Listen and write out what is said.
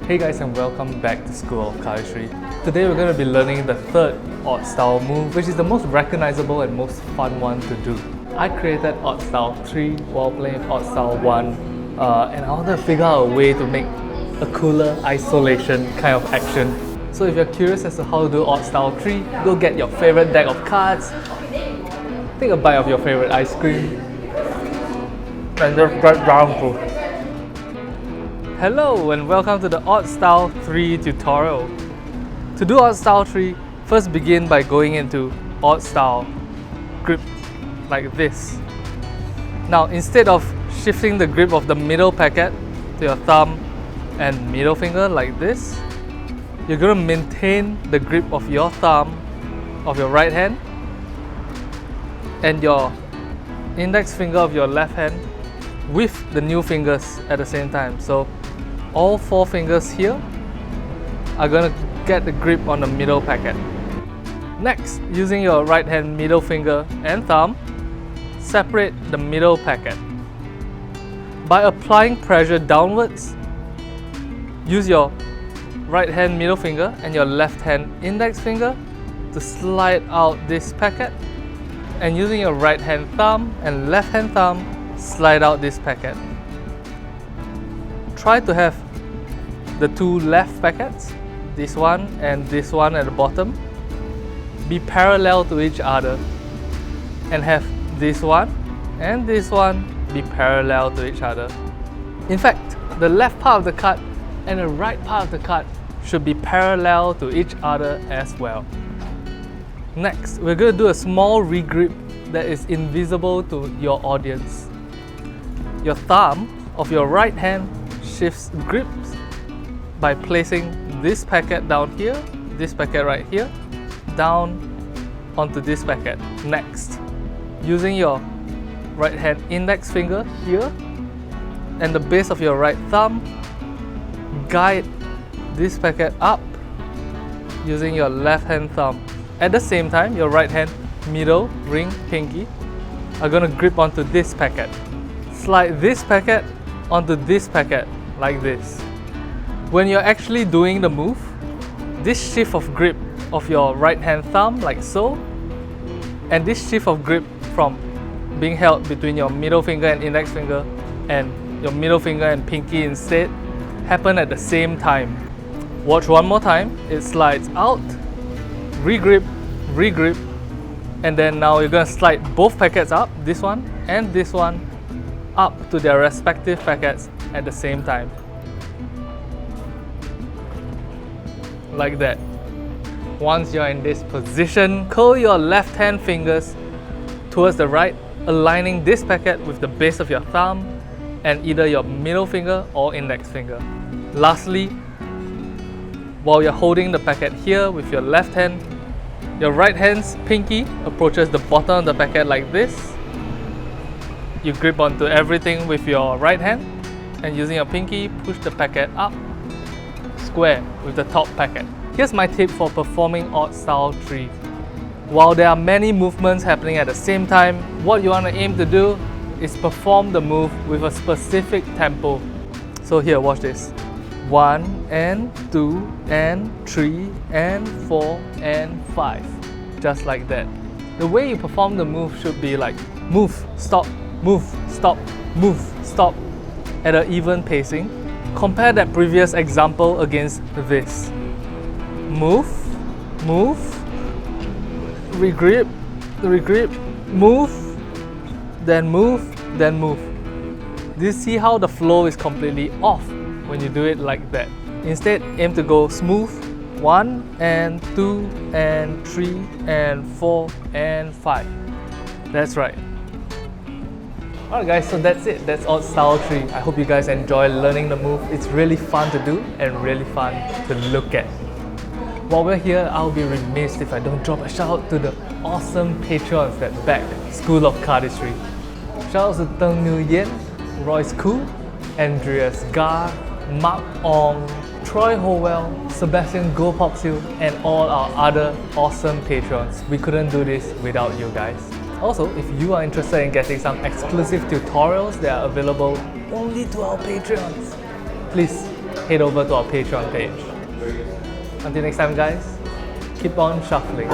Hey guys, and welcome back to School of Cardistry. Today we're going to be learning the third Oddstyle move, which is the most recognizable and most fun one to do. I created Oddstyle 3 while playing Oddstyle 1 and I wanted to figure out a way to make a cooler isolation kind of action. So if you're curious as to how to do Oddstyle 3, go get your favorite deck of cards, take a bite of your favorite ice cream, and just get down to it. Hello and welcome to the Oddstyle 3 tutorial. To do Oddstyle 3, first begin by going into Oddstyle grip like this. Now instead of shifting the grip of the middle packet to your thumb and middle finger like this, you're going to maintain the grip of your thumb, of your right hand, and your index finger of your left hand with the new fingers at the same time. So all 4 fingers here are going to get the grip on the middle packet. Next, using your right hand middle finger and thumb, separate the middle packet. By applying pressure downwards, use your right hand middle finger and your left hand index finger to slide out this packet, and using your right hand thumb and left hand thumb, slide out this packet. Try to have the 2 left packets, this one and this one at the bottom, be parallel to each other, and have this one and this one be parallel to each other. In fact, the left part of the card and the right part of the card should be parallel to each other as well. Next, we're going to do a small regrip that is invisible to your audience. Your thumb of your right hand shifts grips by placing this packet down here, this packet right here, down onto this packet. Next, using your right hand index finger here and the base of your right thumb, guide this packet up using your left hand thumb. At the same time, your right hand middle, ring, pinky are going to grip onto this packet. Slide this packet onto this packet like this. When you're actually doing the move, this shift of grip of your right hand thumb like so, and this shift of grip from being held between your middle finger and index finger and your middle finger and pinky instead, happen at the same time. Watch one more time. It slides out, regrip, regrip, and then now you're going to slide both packets up, this one and this one, up to their respective packets at the same time. Like that. Once you're in this position, curl your left hand fingers towards the right, aligning this packet with the base of your thumb and either your middle finger or index finger. Lastly, while you're holding the packet here with your left hand, your right hand's pinky approaches the bottom of the packet like this. You grip onto everything with your right hand, and using your pinky, push the packet up square with the top packet. Here's my tip for performing Oddstyle 3. While there are many movements happening at the same time, what you want to aim to do is perform the move with a specific tempo. So here, watch this. 1 and 2 and 3 and 4 and 5. Just like that. The way you perform the move should be like move, stop, move, stop, move, stop at an even pacing. Compare that previous example against this. Move, move, regrip, regrip, move, then move, then move. Do you see how the flow is completely off when you do it like that? Instead, aim to go smooth. 1 and 2 and 3 and 4 and 5. That's right. Alright guys, so that's it. That's Oddstyle 3. I hope you guys enjoy learning the move. It's really fun to do and really fun to look at. While we're here, I'll be remiss if I don't drop a shout out to the awesome patrons that back School of Cardistry. Shout out to Teng Nguyen, Royce Koo, Andreas Gar, Mark Ong, Troy Howell, Sebastian Gopopsil, and all our other awesome patrons. We couldn't do this without you guys. Also, if you are interested in getting some exclusive tutorials that are available only to our Patreons, please head over to our Patreon page. Until next time guys, keep on shuffling.